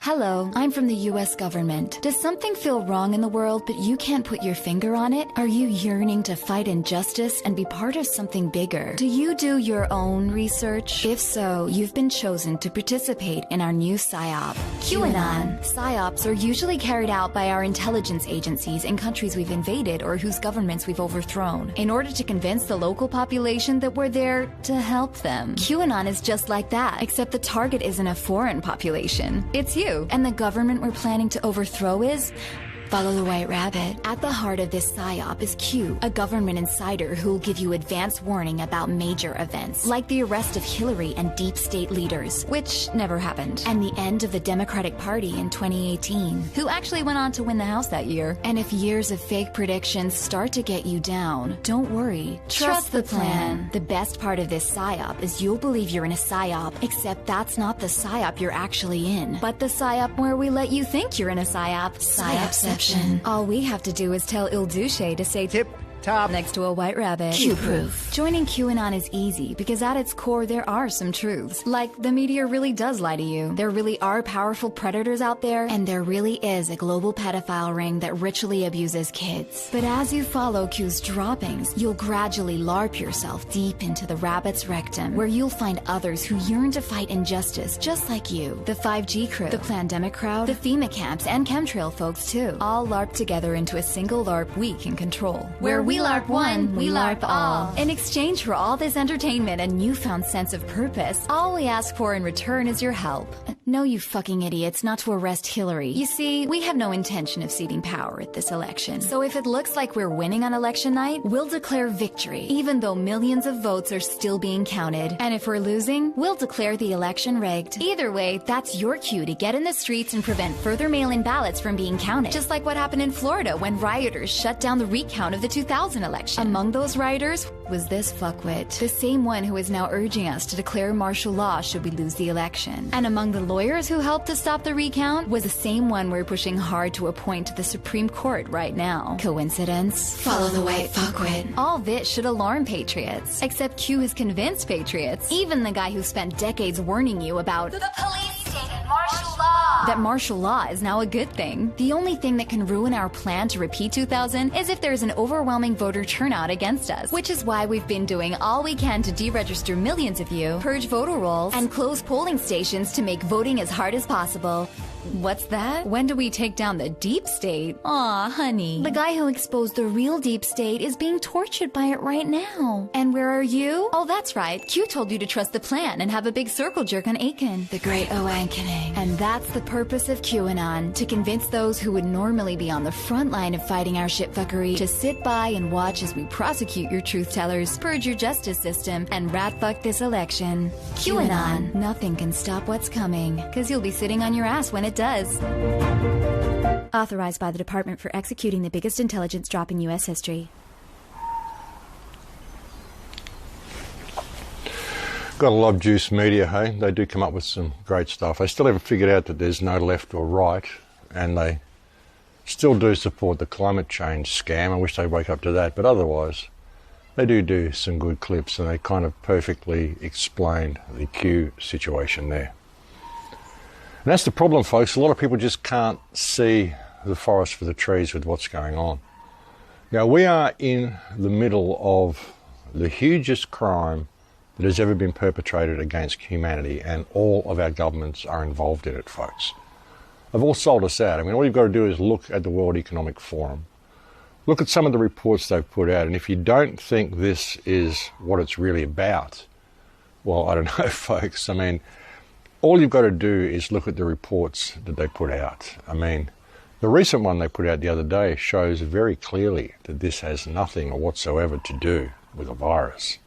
Hello, I'm from the US government. Does something feel wrong in the world but you can't put your finger on it? Are you yearning to fight injustice and be part of something bigger? Do you do your own research? If so, you've been chosen to participate in our new Psyop, Qanon. Psyops are usually carried out by our intelligence agencies in countries we've invaded or whose governments we've overthrown, in order to convince the local population that we're there to help them. Qanon is just like that, except the target isn't a foreign population. It's you. And the government we're planning to overthrow is... Follow the white rabbit. At the heart of this psyop is Q, a government insider who will give you advance warning about major events, like the arrest of Hillary and deep state leaders, which never happened, and the end of the Democratic Party in 2018, who actually went on to win the House that year. And if years of fake predictions start to get you down, don't worry. Trust the plan. The best part of this psyop is you'll believe you're in a psyop, except that's not the psyop you're actually in, but the psyop where we let you think you're in a psyop. Psyopception. All we have to do is tell Il Duce to say tip top next to a white rabbit. Q-proof. Joining QAnon is easy because at its core there are some truths. Like, the media really does lie to you. There really are powerful predators out there, and there really is a global pedophile ring that ritually abuses kids. But as you follow Q's droppings, you'll gradually LARP yourself deep into the rabbit's rectum, where you'll find others who yearn to fight injustice just like you. The 5G crew, the Plandemic crowd, the FEMA camps, and chemtrail folks too, all LARP together into a single LARP we can control. Where we LARP one, we LARP all. In exchange for all this entertainment and newfound sense of purpose, all we ask for in return is your help. No, you fucking idiots, not to arrest Hillary. You see, we have no intention of ceding power at this election. So if it looks like we're winning on election night, we'll declare victory, even though millions of votes are still being counted. And if we're losing, we'll declare the election rigged. Either way, that's your cue to get in the streets and prevent further mail-in ballots from being counted. Just like what happened in Florida when rioters shut down the recount of the 2000 election. Among those rioters was this fuckwit, the same one who is now urging us to declare martial law should we lose the election. And among the lawyers who helped to stop the recount was the same one we're pushing hard to appoint to the Supreme Court right now. Coincidence? Follow the white fuckwit. All this should alarm patriots. Except Q has convinced patriots, even the guy who spent decades warning you about the police stated martial law, that martial law is now a good thing. The only thing that can ruin our plan to repeat 2000 is if there's an overwhelming voter turnout against us, which is why we've been doing all we can to deregister millions of you, purge voter rolls, and close polling stations to make voting as hard as possible. What's that? When do we take down the deep state? Aw, honey. The guy who exposed the real deep state is being tortured by it right now. And where are you? Oh, that's right. Q told you to trust the plan and have a big circle jerk on Igan, the Great Awakening. And that's the purpose of QAnon, to convince those who would normally be on the front line of fighting our shitfuckery to sit by and watch as we prosecute your truth tellers, purge your justice system, and rat fuck this election. QAnon. Nothing can stop what's coming, because you'll be sitting on your ass when it does. Authorized by the Department for executing the biggest intelligence drop in U.S. history. Gotta love Juice Media, hey? They do come up with some great stuff. They still haven't figured out that there's no left or right, and they still do support the climate change scam. I wish they'd wake up to that, but otherwise, they do some good clips, and they kind of perfectly explained the Q situation there. And that's the problem, folks. A lot of people just can't see the forest for the trees with what's going on. Now, we are in the middle of the hugest crime that has ever been perpetrated against humanity, and all of our governments are involved in it, folks. They've all sold us out. I mean, all you've got to do is look at the World Economic Forum. Look at some of the reports they've put out, and if you don't think this is what it's really about, well, I don't know, folks. I mean, all you've got to do is look at the reports that they put out. I mean, the recent one they put out the other day shows very clearly that this has nothing whatsoever to do with a virus.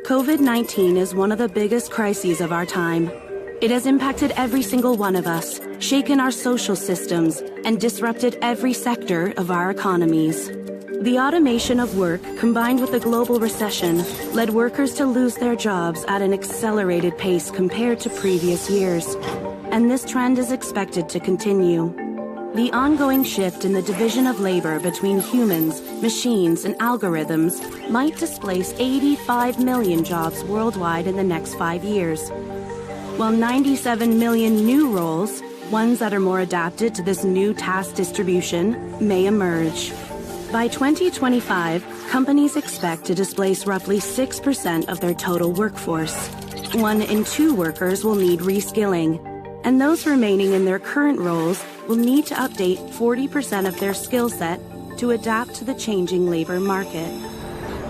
COVID-19 is one of the biggest crises of our time. It has impacted every single one of us, shaken our social systems, and disrupted every sector of our economies. The automation of work, combined with the global recession, led workers to lose their jobs at an accelerated pace compared to previous years. And this trend is expected to continue. The ongoing shift in the division of labor between humans, machines, and algorithms might displace 85 million jobs worldwide in the next 5 years. While 97 million new roles ones that are more adapted to this new task distribution may emerge. By 2025, companies expect to displace roughly 6% of their total workforce. 1 in 2 workers will need reskilling, and those remaining in their current roles will need to update 40% of their skill set to adapt to the changing labor market.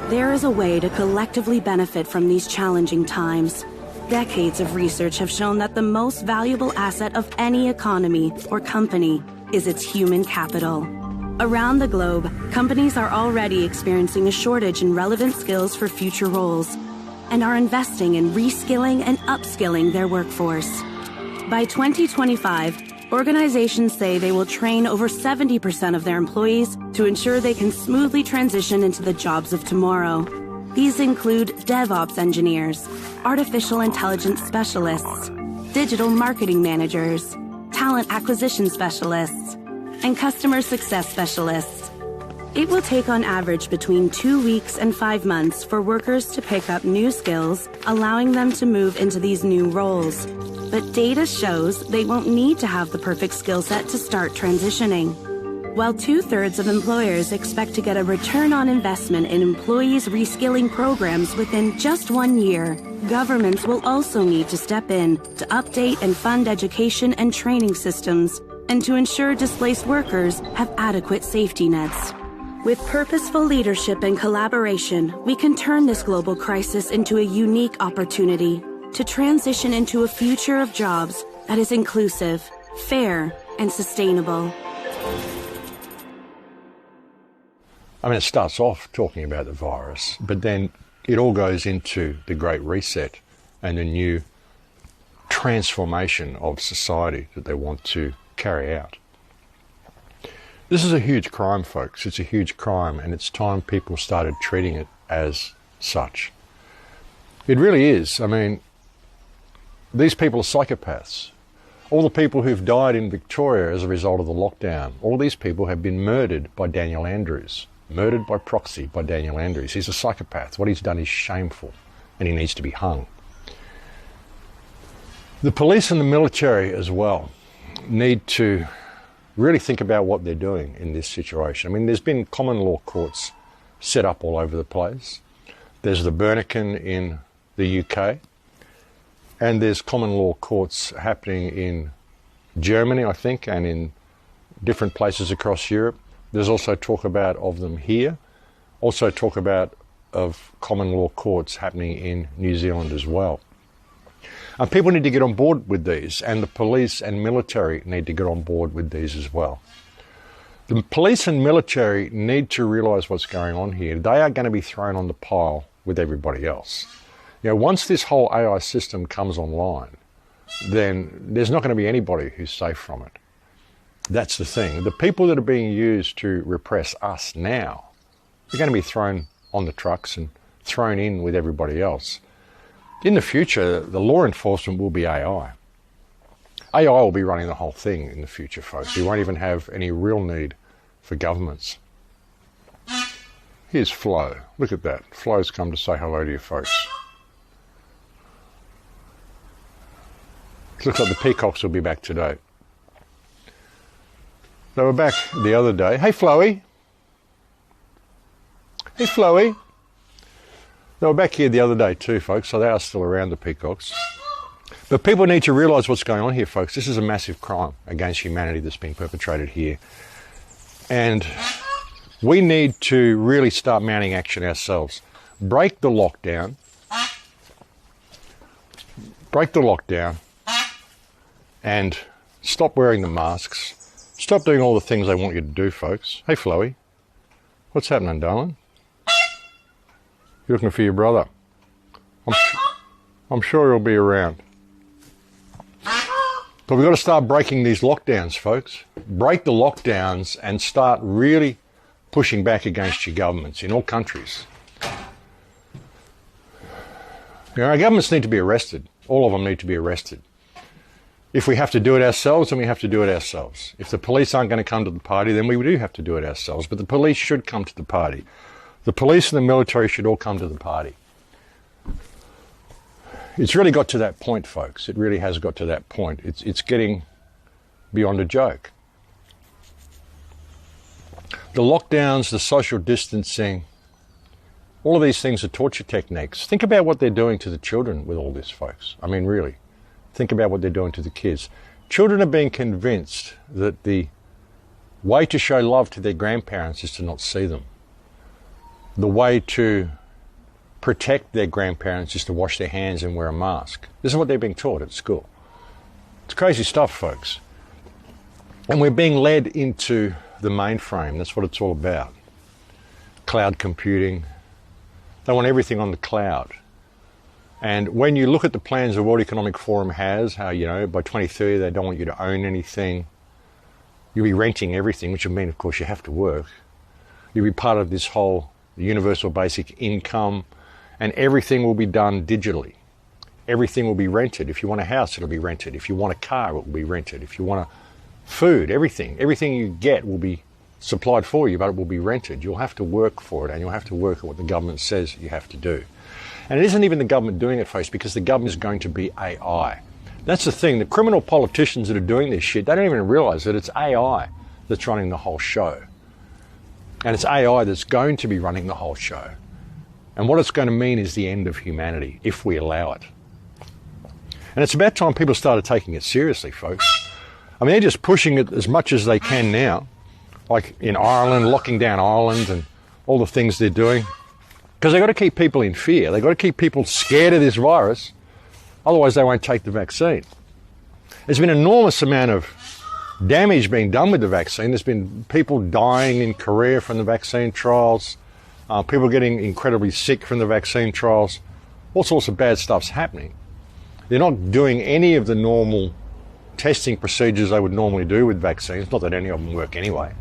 There is a way to collectively benefit from these challenging times. Decades of research have shown that the most valuable asset of any economy or company is its human capital. Around the globe, companies are already experiencing a shortage in relevant skills for future roles and are investing in reskilling and upskilling their workforce. By 2025, organizations say they will train over 70% of their employees to ensure they can smoothly transition into the jobs of tomorrow. These include DevOps engineers, artificial intelligence specialists, digital marketing managers, talent acquisition specialists, and customer success specialists. It will take on average between 2 weeks and 5 months for workers to pick up new skills, allowing them to move into these new roles. But data shows they won't need to have the perfect skill set to start transitioning. While 2/3 of employers expect to get a return on investment in employees' reskilling programs within just 1 year, governments will also need to step in to update and fund education and training systems, and to ensure displaced workers have adequate safety nets. With purposeful leadership and collaboration, we can turn this global crisis into a unique opportunity to transition into a future of jobs that is inclusive, fair, and sustainable. I mean, it starts off talking about the virus, but then it all goes into the Great Reset and the new transformation of society that they want to carry out. This is a huge crime, folks. It's a huge crime, and it's time people started treating it as such. It really is. I mean, these people are psychopaths. All the people who've died in Victoria as a result of the lockdown, all these people have been murdered by Daniel Andrews. Murdered by proxy by Daniel Andrews. He's a psychopath. What he's done is shameful, and he needs to be hung. The police and the military as well need to really think about what they're doing in this situation. I mean, there's been common law courts set up all over the place. There's the Burnican in the UK, and there's common law courts happening in Germany, I think, and in different places across Europe. There's also talk about of them here. Also talk about of common law courts happening in New Zealand as well. And people need to get on board with these, and the police and military need to get on board with these as well. The police and military need to realise what's going on here. They are going to be thrown on the pile with everybody else. You know, once this whole AI system comes online, then there's not going to be anybody who's safe from it. That's the thing. The people that are being used to repress us now are going to be thrown on the trucks and thrown in with everybody else. In the future, the law enforcement will be AI. AI will be running the whole thing in the future, folks. We won't even have any real need for governments. Here's Flo. Look at that. Flo's come to say hello to you folks. Looks like the peacocks will be back today. They were back the other day. Hey, Floey. Hey, Floey. They were back here the other day too, folks, so they are still around, the peacocks. But people need to realise what's going on here, folks. This is a massive crime against humanity that's being perpetrated here. And we need to really start mounting action ourselves. Break the lockdown. Break the lockdown. And stop wearing the masks. Stop doing all the things they want you to do, folks. Hey, Floey. What's happening, darling? You're looking for your brother. I'm sure he'll be around. But we've got to start breaking these lockdowns, folks. Break the lockdowns and start really pushing back against your governments in all countries. You know, our governments need to be arrested. All of them need to be arrested. If we have to do it ourselves, then we have to do it ourselves. If the police aren't going to come to the party, then we do have to do it ourselves. But the police should come to the party. The police and the military should all come to the party. It's really got to that point, folks. It really has got to that point. It's getting beyond a joke. The lockdowns, the social distancing, all of these things are torture techniques. Think about what they're doing to the children with all this, folks. I mean, really, think about what they're doing to the kids. Children are being convinced that the way to show love to their grandparents is to not see them. The way to protect their grandparents is to wash their hands and wear a mask. This is what they're being taught at school. It's crazy stuff, folks. And we're being led into the mainframe. That's what it's all about. Cloud computing. They want everything on the cloud. And when you look at the plans the World Economic Forum has, how, you know, by 2030 they don't want you to own anything. You'll be renting everything, which will mean, of course, you have to work. You'll be part of this whole universal basic income, and everything will be done digitally. Everything will be rented. If you want a house, it'll be rented. If you want a car, it will be rented. If you want food, everything you get will be supplied for you, but it will be rented. You'll have to work for it, and you'll have to work at what the government says you have to do. And it isn't even the government doing it, folks, because the government is going to be AI. That's the thing. The criminal politicians that are doing this shit, they don't even realize that it's AI that's running the whole show. And it's AI that's going to be running the whole show. And what it's going to mean is the end of humanity, if we allow it. And it's about time people started taking it seriously, folks. I mean, they're just pushing it as much as they can now, like in Ireland, locking down Ireland and all the things they're doing. Because they've got to keep people in fear. They've got to keep people scared of this virus. Otherwise, they won't take the vaccine. There's been an enormous amount of damage being done with the vaccine. There's been people dying in Korea from the vaccine trials, people getting incredibly sick from the vaccine trials. All sorts of bad stuff's happening. They're not doing any of the normal testing procedures they would normally do with vaccines. Not that any of them work anyway.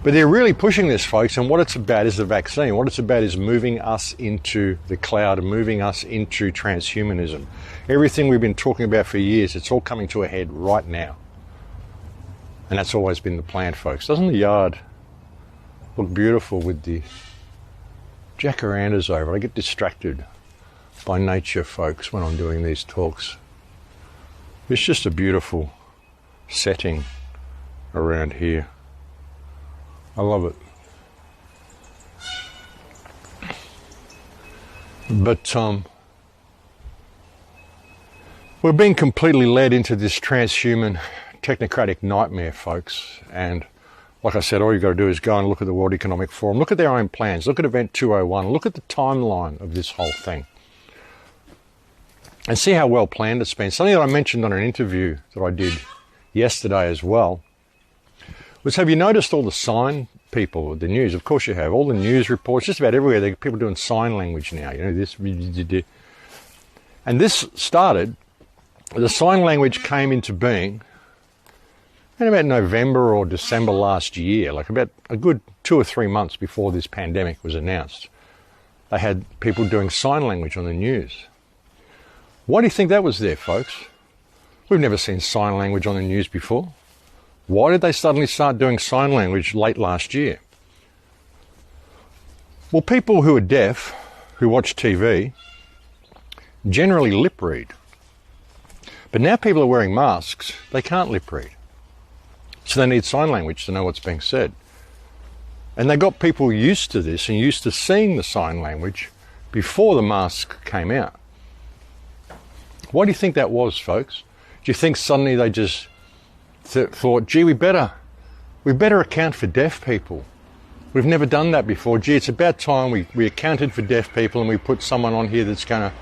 But they're really pushing this, folks, and what it's about is the vaccine. What it's about is moving us into the cloud and moving us into transhumanism. Everything we've been talking about for years, it's all coming to a head right now. And that's always been the plan, folks. Doesn't the yard look beautiful with the jacarandas over? I get distracted by nature, folks, when I'm doing these talks. It's just a beautiful setting around here. I love it. But we're being completely led into this transhuman technocratic nightmare, folks. And like I said, all you've got to do is go and look at the World Economic Forum, look at their own plans, look at Event 201, look at the timeline of this whole thing, and see how well planned it's been. Something that I mentioned on an interview that I did yesterday as well was, have you noticed all the sign people, the news? Of course you have. All the news reports, just about everywhere, there are people doing sign language now. You know, this. And this started, the sign language came into being in about November or December last year, like about a good 2 or 3 months before this pandemic was announced. They had people doing sign language on the news. Why do you think that was there, folks? We've never seen sign language on the news before. Why did they suddenly start doing sign language late last year? Well, people who are deaf, who watch TV, generally lip read. But now people are wearing masks, they can't lip read. So they need sign language to know what's being said. And they got people used to this and used to seeing the sign language before the mask came out. Why do you think that was, folks? Do you think suddenly they just thought, gee, we better account for deaf people? We've never done that before. Gee, it's about time we accounted for deaf people and we put someone on here that's going to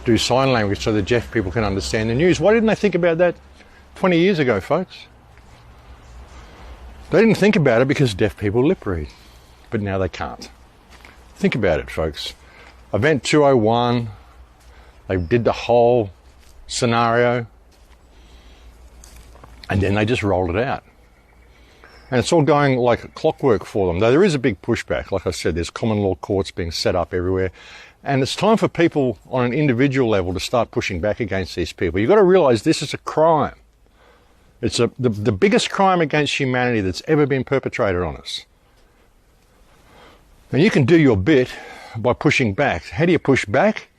do sign language so the deaf people can understand the news. Why didn't they think about that 20 years ago, folks? They didn't think about it because deaf people lip read, but now they can't. Think about it, folks. Event 201, they did the whole scenario, and then they just rolled it out. And it's all going like clockwork for them. Though there is a big pushback. Like I said, there's common law courts being set up everywhere. And it's time for people on an individual level to start pushing back against these people. You've got to realize this is a crime. It's the biggest crime against humanity that's ever been perpetrated on us. And you can do your bit by pushing back. How do you push back?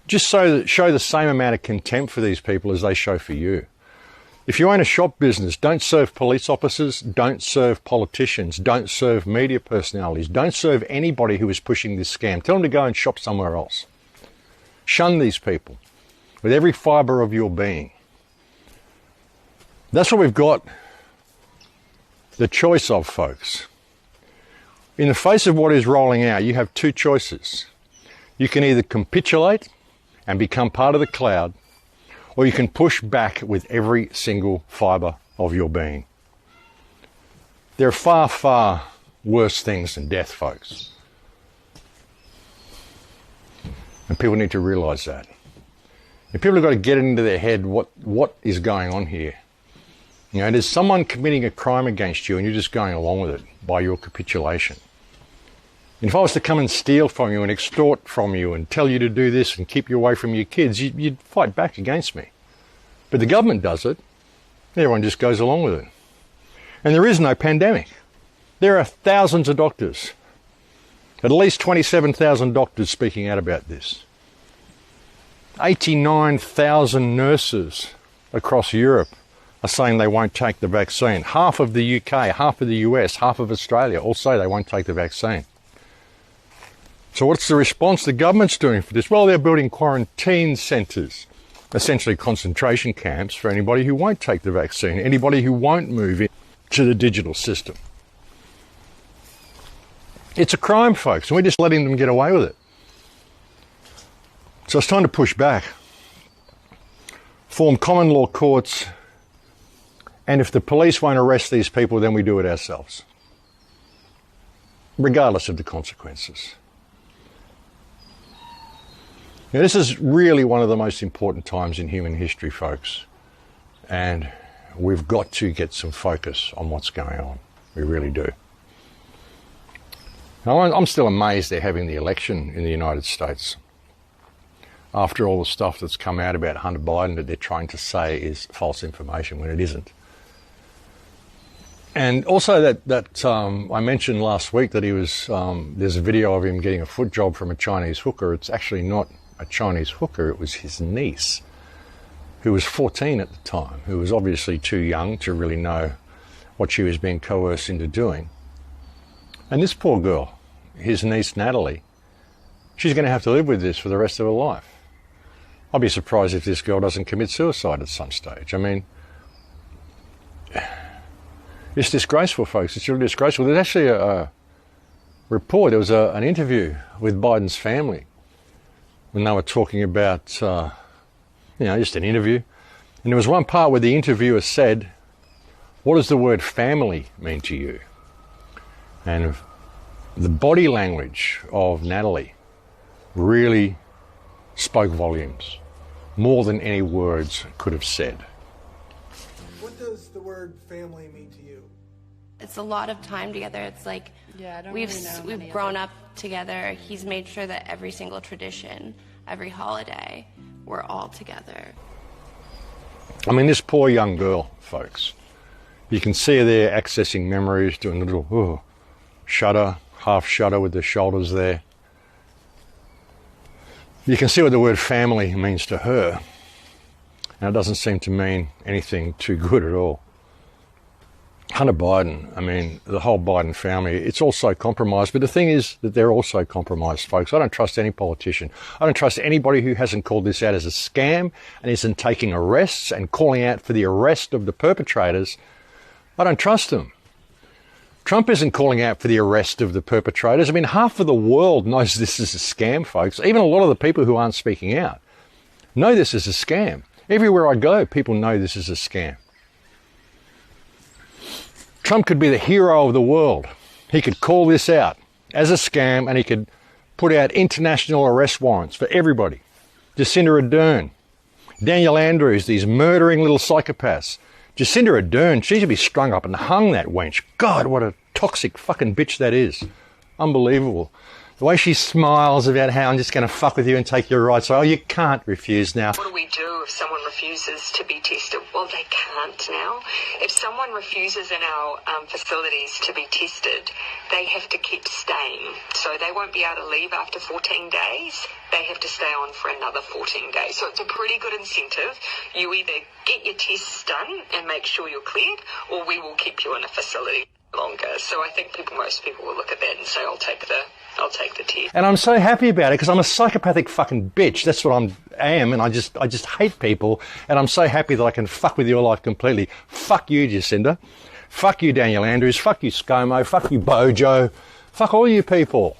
Just show the same amount of contempt for these people as they show for you. If you own a shop business, don't serve police officers, don't serve politicians, don't serve media personalities, don't serve anybody who is pushing this scam. Tell them to go and shop somewhere else. Shun these people with every fibre of your being. That's what we've got the choice of, folks. In the face of what is rolling out, you have two choices. You can either capitulate and become part of the cloud, or you can push back with every single fibre of your being. There are far, far worse things than death, folks. And people need to realise that. And people have got to get it into their head what is going on here. You know, there's someone committing a crime against you and you're just going along with it by your capitulation. And if I was to come and steal from you and extort from you and tell you to do this and keep you away from your kids, you'd fight back against me. But the government does it. Everyone just goes along with it. And there is no pandemic. There are thousands of doctors. At least 27,000 doctors speaking out about this. 89,000 nurses across Europe are saying they won't take the vaccine. Half of the UK, half of the US, half of Australia all say they won't take the vaccine. So what's the response the government's doing for this? Well, they're building quarantine centres, essentially concentration camps for anybody who won't take the vaccine, anybody who won't move into the digital system. It's a crime, folks, and we're just letting them get away with it. So it's time to push back. Form common law courts, and if the police won't arrest these people, then we do it ourselves, regardless of the consequences. Now, this is really one of the most important times in human history, folks, and we've got to get some focus on what's going on. We really do. Now, I'm still amazed they're having the election in the United States after all the stuff that's come out about Hunter Biden that they're trying to say is false information when it isn't. And also that I mentioned last week that he was, there's a video of him getting a foot job from a Chinese hooker. It's actually not a Chinese hooker, it was his niece, who was 14 at the time, who was obviously too young to really know what she was being coerced into doing. And this poor girl, his niece Natalie, she's going to have to live with this for the rest of her life. I'll be surprised if this girl doesn't commit suicide at some stage. I mean, it's disgraceful, folks. It's really disgraceful. There's actually a report, there was an interview with Biden's family when they were talking about, just an interview. And there was one part where the interviewer said, "What does the word family mean to you?" And the body language of Natalie really spoke volumes, more than any words could have said. What does the word family mean to you? It's a lot of time together. It's like we've grown up together. He's made sure that every single tradition, every holiday, we're all together. I mean, this poor young girl, folks, you can see her there accessing memories, doing a little shudder, half shudder with the shoulders there. You can see what the word family means to her, and it doesn't seem to mean anything too good at all. Hunter Biden, I mean, the whole Biden family, it's all so compromised. But the thing is that they're also compromised, folks. I don't trust any politician. I don't trust anybody who hasn't called this out as a scam and isn't taking arrests and calling out for the arrest of the perpetrators. I don't trust them. Trump isn't calling out for the arrest of the perpetrators. I mean, half of the world knows this is a scam, folks. Even a lot of the people who aren't speaking out know this is a scam. Everywhere I go, people know this is a scam. Trump could be the hero of the world. He could call this out as a scam and he could put out international arrest warrants for everybody. Jacinda Ardern, Daniel Andrews, these murdering little psychopaths. Jacinda Ardern, she should be strung up and hung, that wench. God, what a toxic fucking bitch that is. Unbelievable. The way she smiles about how I'm just going to fuck with you and take your rights. Oh, you can't refuse now. What do we do if someone refuses to be tested? Well, they can't now. If someone refuses in our facilities to be tested, they have to keep staying. So they won't be able to leave after 14 days. They have to stay on for another 14 days. So it's a pretty good incentive. You either get your tests done and make sure you're cleared, or we will keep you in a facility longer. So I think most people will look at that and say, I'll take the test. And I'm so happy about it because I'm a psychopathic fucking bitch. That's what I am, and I just hate people, and I'm so happy that I can fuck with your life completely. Fuck you, Jacinda. Fuck you, Daniel Andrews. Fuck you, ScoMo. Fuck you, Bojo. Fuck all you people.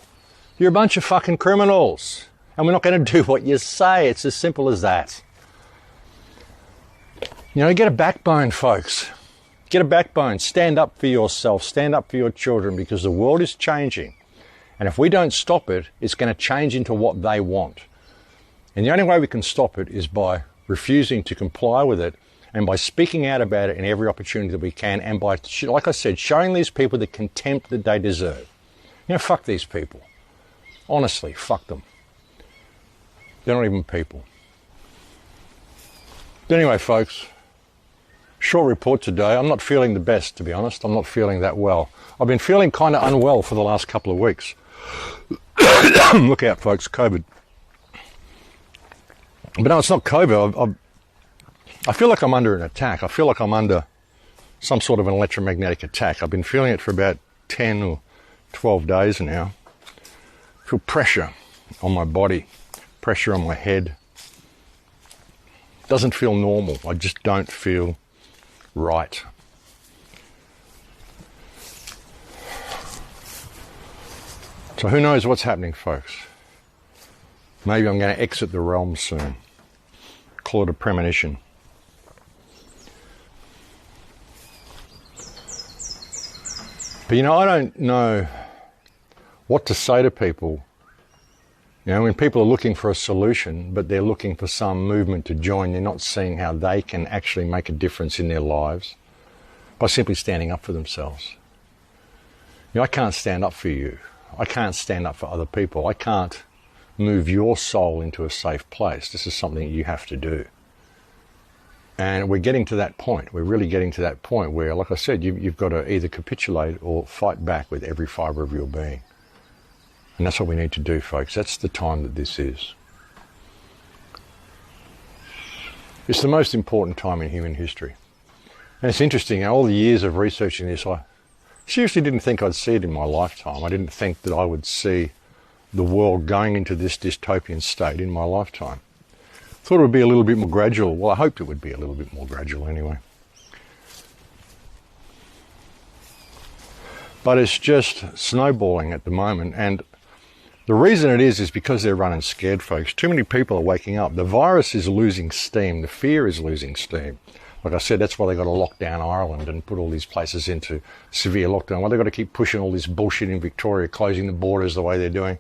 You're a bunch of fucking criminals, and we're not going to do what you say. It's as simple as that. You know, get a backbone, folks. Get a backbone. Stand up for yourself. Stand up for your children, because the world is changing. And if we don't stop it, it's going to change into what they want. And the only way we can stop it is by refusing to comply with it, and by speaking out about it in every opportunity that we can, and by, like I said, showing these people the contempt that they deserve. You know, fuck these people. Honestly, fuck them. They're not even people. But anyway, folks, short report today. I'm not feeling the best, to be honest. I'm not feeling that well. I've been feeling kind of unwell for the last couple of weeks. Look out, folks, COVID. But no, it's not COVID. I feel like I'm under an attack. I feel like I'm under some sort of an electromagnetic attack. I've been feeling it for about 10 or 12 days now. I feel pressure on my body, pressure on my head. It doesn't feel normal. I just don't feel right. So who knows what's happening, folks? Maybe I'm going to exit the realm soon. Call it a premonition. But you know, I don't know what to say to people. You know, when people are looking for a solution, but they're looking for some movement to join, they're not seeing how they can actually make a difference in their lives by simply standing up for themselves. You know, I can't stand up for you. I can't stand up for other people. I can't move your soul into a safe place. This is something you have to do. And we're getting to that point. We're really getting to that point where, like I said, you've got to either capitulate or fight back with every fibre of your being. And that's what we need to do, folks. That's the time that this is. It's the most important time in human history. And it's interesting, all the years of researching this, I seriously didn't think I'd see it in my lifetime. I didn't think that I would see the world going into this dystopian state in my lifetime. Thought it would be a little bit more gradual. Well, I hoped it would be a little bit more gradual anyway. But it's just snowballing at the moment, and the reason it is because they're running scared, folks. Too many people are waking up. The virus is losing steam. The fear is losing steam. Like I said, that's why they've got to lock down Ireland and put all these places into severe lockdown. Why they've got to keep pushing all this bullshit in Victoria, closing the borders the way they're doing.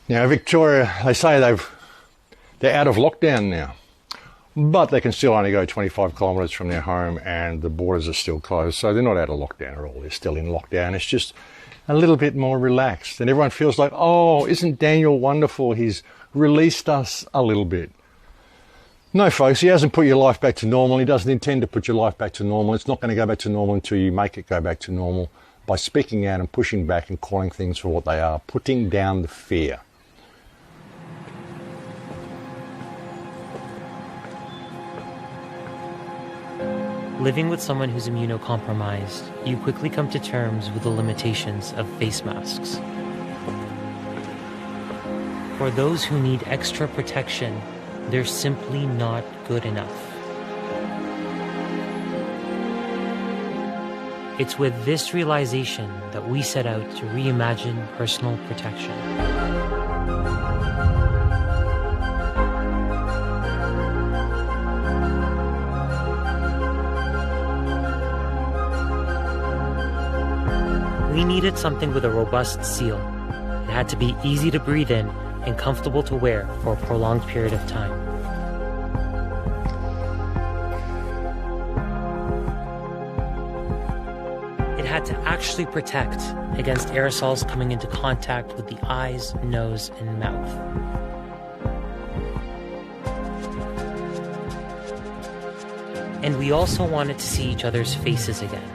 Now, Victoria, they say they're out of lockdown now, but they can still only go 25 kilometres from their home, and the borders are still closed. So they're not out of lockdown at all. They're still in lockdown. It's just a little bit more relaxed, and everyone feels like, oh, isn't Daniel wonderful? He's released us a little bit. No, folks, he hasn't put your life back to normal. He doesn't intend to put your life back to normal. It's not going to go back to normal until you make it go back to normal by speaking out and pushing back and calling things for what they are, putting down the fear. Living with someone who's immunocompromised, you quickly come to terms with the limitations of face masks. For those who need extra protection, they're simply not good enough. It's with this realization that we set out to reimagine personal protection. We needed something with a robust seal. It had to be easy to breathe in and comfortable to wear for a prolonged period of time. It had to actually protect against aerosols coming into contact with the eyes, nose, and mouth. And we also wanted to see each other's faces again.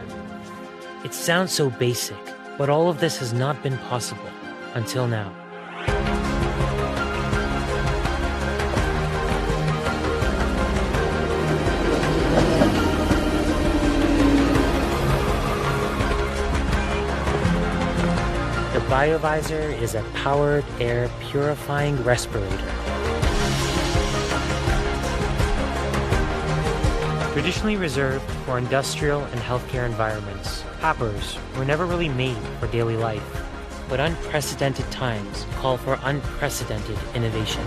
It sounds so basic, but all of this has not been possible until now. The BioVYZR is a powered air purifying respirator. Traditionally reserved for industrial and healthcare environments, PAPRs were never really made for daily life, but unprecedented times call for unprecedented innovation.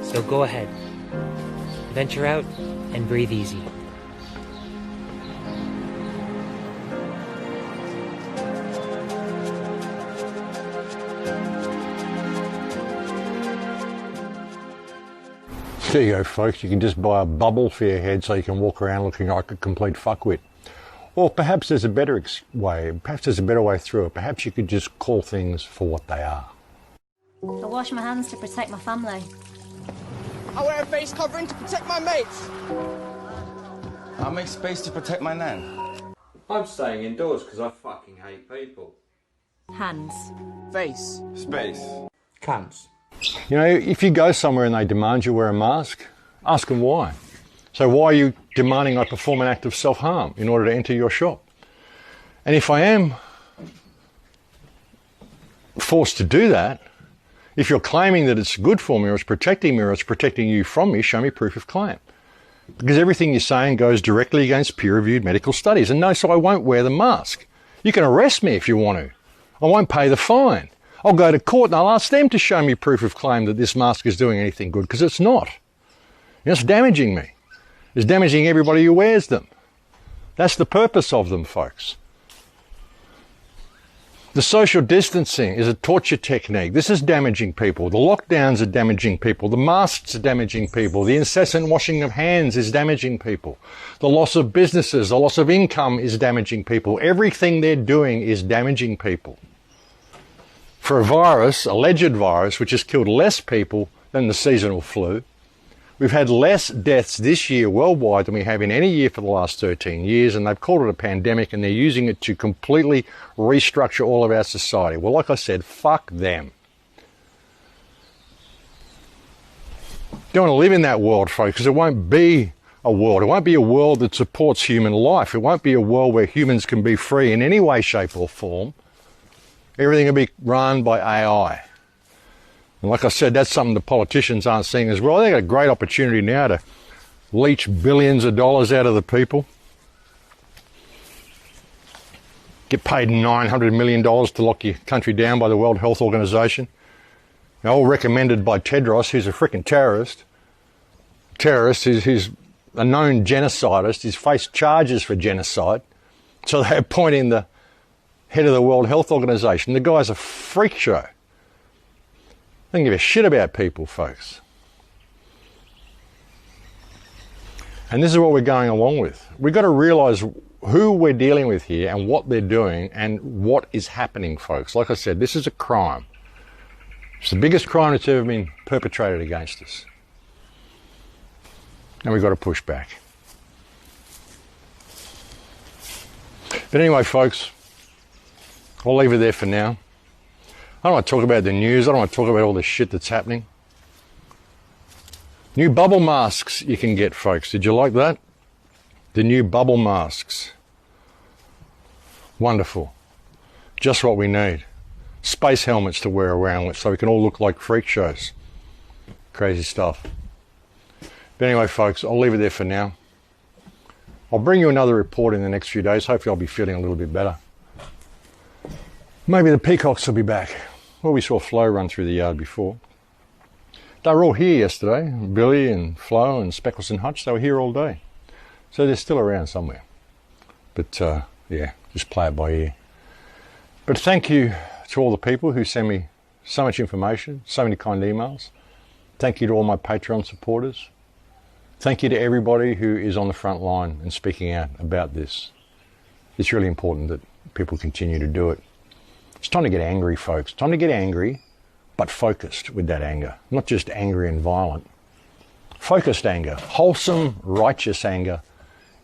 So go ahead, venture out and breathe easy. There you go, folks. You can just buy a bubble for your head so you can walk around looking like a complete fuckwit. Or perhaps there's a better way. Perhaps there's a better way through it. Perhaps you could just call things for what they are. I wash my hands to protect my family. I wear a face covering to protect my mates. I make space to protect my nan. I'm staying indoors because I fucking hate people. Hands. Face. Space. Cunts. You know, if you go somewhere and they demand you wear a mask, ask them why. So why are you demanding I perform an act of self-harm in order to enter your shop? And if I am forced to do that, if you're claiming that it's good for me or it's protecting me or it's protecting you from me, show me proof of claim. Because everything you're saying goes directly against peer-reviewed medical studies. And no, so I won't wear the mask. You can arrest me if you want to. I won't pay the fine. I'll go to court and I'll ask them to show me proof of claim that this mask is doing anything good, because it's not. It's damaging me. It's damaging everybody who wears them. That's the purpose of them, folks. The social distancing is a torture technique. This is damaging people. The lockdowns are damaging people. The masks are damaging people. The incessant washing of hands is damaging people. The loss of businesses, the loss of income is damaging people. Everything they're doing is damaging people. For a virus, alleged virus, which has killed less people than the seasonal flu, we've had less deaths this year worldwide than we have in any year for the last 13 years, and they've called it a pandemic, and they're using it to completely restructure all of our society. Well, like I said, fuck them. Don't want to live in that world, folks, because it won't be a world. It won't be a world that supports human life. It won't be a world where humans can be free in any way, shape or form. Everything will be run by AI. And like I said, that's something the politicians aren't seeing as well. They've got a great opportunity now to leech billions of dollars out of the people. Get paid $900 million to lock your country down by the World Health Organization. Now, all recommended by Tedros, who's a freaking terrorist. He's a known genocidist. He's faced charges for genocide. So they're appointing the head of the World Health Organization. The guy's a freak show. They don't give a shit about people, folks. And this is what we're going along with. We've got to realise who we're dealing with here and what they're doing and what is happening, folks. Like I said, this is a crime. It's the biggest crime that's ever been perpetrated against us. And we've got to push back. But anyway, folks, I'll leave it there for now. I don't want to talk about the news. I don't want to talk about all the shit that's happening. New bubble masks you can get, folks. Did you like that? The new bubble masks. Wonderful. Just what we need. Space helmets to wear around with so we can all look like freak shows. Crazy stuff. But anyway, folks, I'll leave it there for now. I'll bring you another report in the next few days. Hopefully I'll be feeling a little bit better. Maybe the peacocks will be back. Well, we saw Flo run through the yard before. They were all here yesterday. Billy and Flo and Speckles and Hutch, they were here all day. So they're still around somewhere. But, yeah, just play it by ear. But thank you to all the people who send me so much information, so many kind emails. Thank you to all my Patreon supporters. Thank you to everybody who is on the front line and speaking out about this. It's really important that people continue to do it. It's time to get angry, folks. Time to get angry, but focused with that anger. Not just angry and violent. Focused anger, wholesome, righteous anger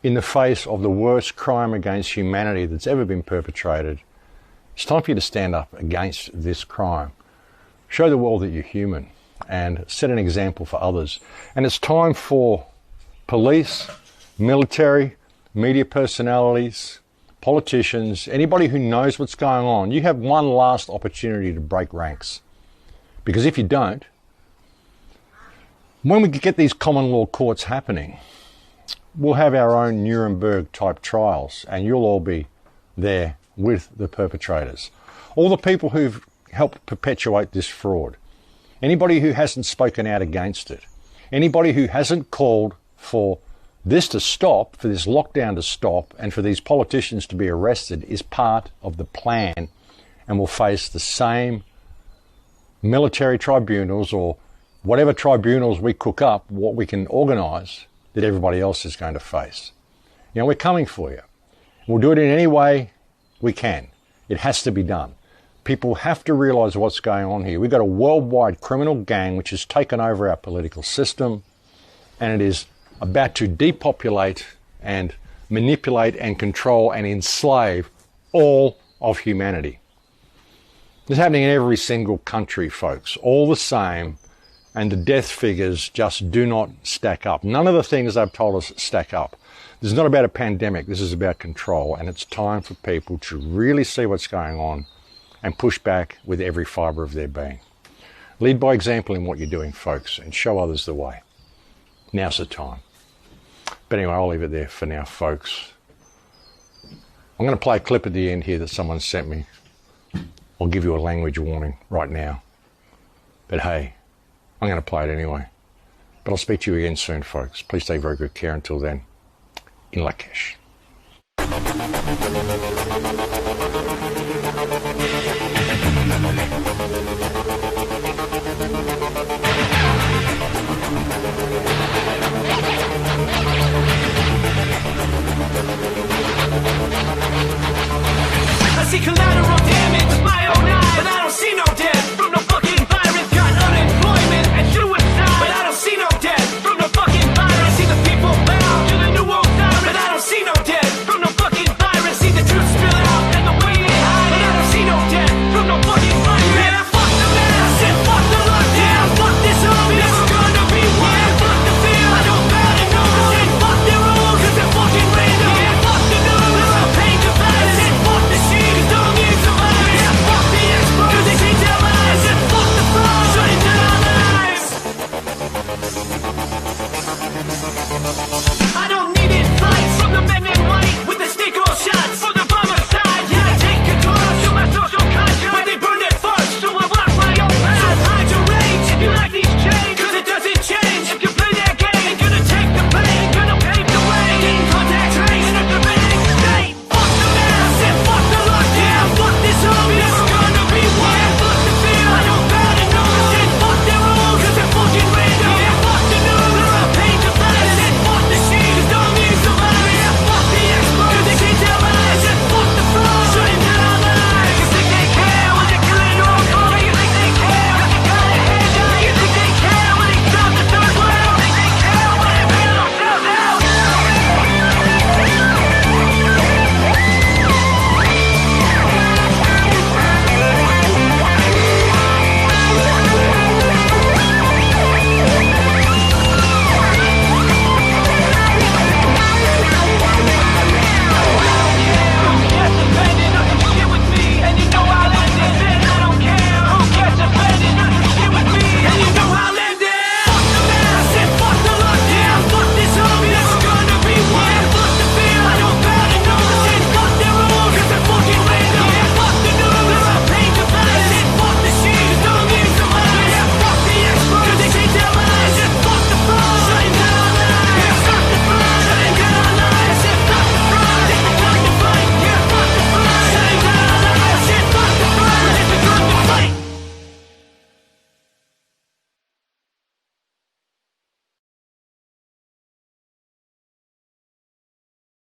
in the face of the worst crime against humanity that's ever been perpetrated. It's time for you to stand up against this crime. Show the world that you're human and set an example for others. And it's time for police, military, media personalities, politicians, anybody who knows what's going on. You have one last opportunity to break ranks. Because if you don't, when we get these common law courts happening, we'll have our own Nuremberg type trials and you'll all be there with the perpetrators. All the people who've helped perpetuate this fraud. Anybody who hasn't spoken out against it. Anybody who hasn't called for this to stop, for this lockdown to stop, and for these politicians to be arrested is part of the plan and will face the same military tribunals or whatever tribunals we cook up, what we can organise, that everybody else is going to face. You know, we're coming for you. We'll do it in any way we can. It has to be done. People have to realise what's going on here. We've got a worldwide criminal gang which has taken over our political system, and it is about to depopulate and manipulate and control and enslave all of humanity. This is happening in every single country, folks, all the same, and the death figures just do not stack up. None of the things they've told us stack up. This is not about a pandemic, this is about control, and it's time for people to really see what's going on and push back with every fibre of their being. Lead by example in what you're doing, folks, and show others the way. Now's the time. But anyway, I'll leave it there for now, folks. I'm going to play a clip at the end here that someone sent me. I'll give you a language warning right now. But hey, I'm going to play it anyway. But I'll speak to you again soon, folks. Please take very good care until then. In Lakesh.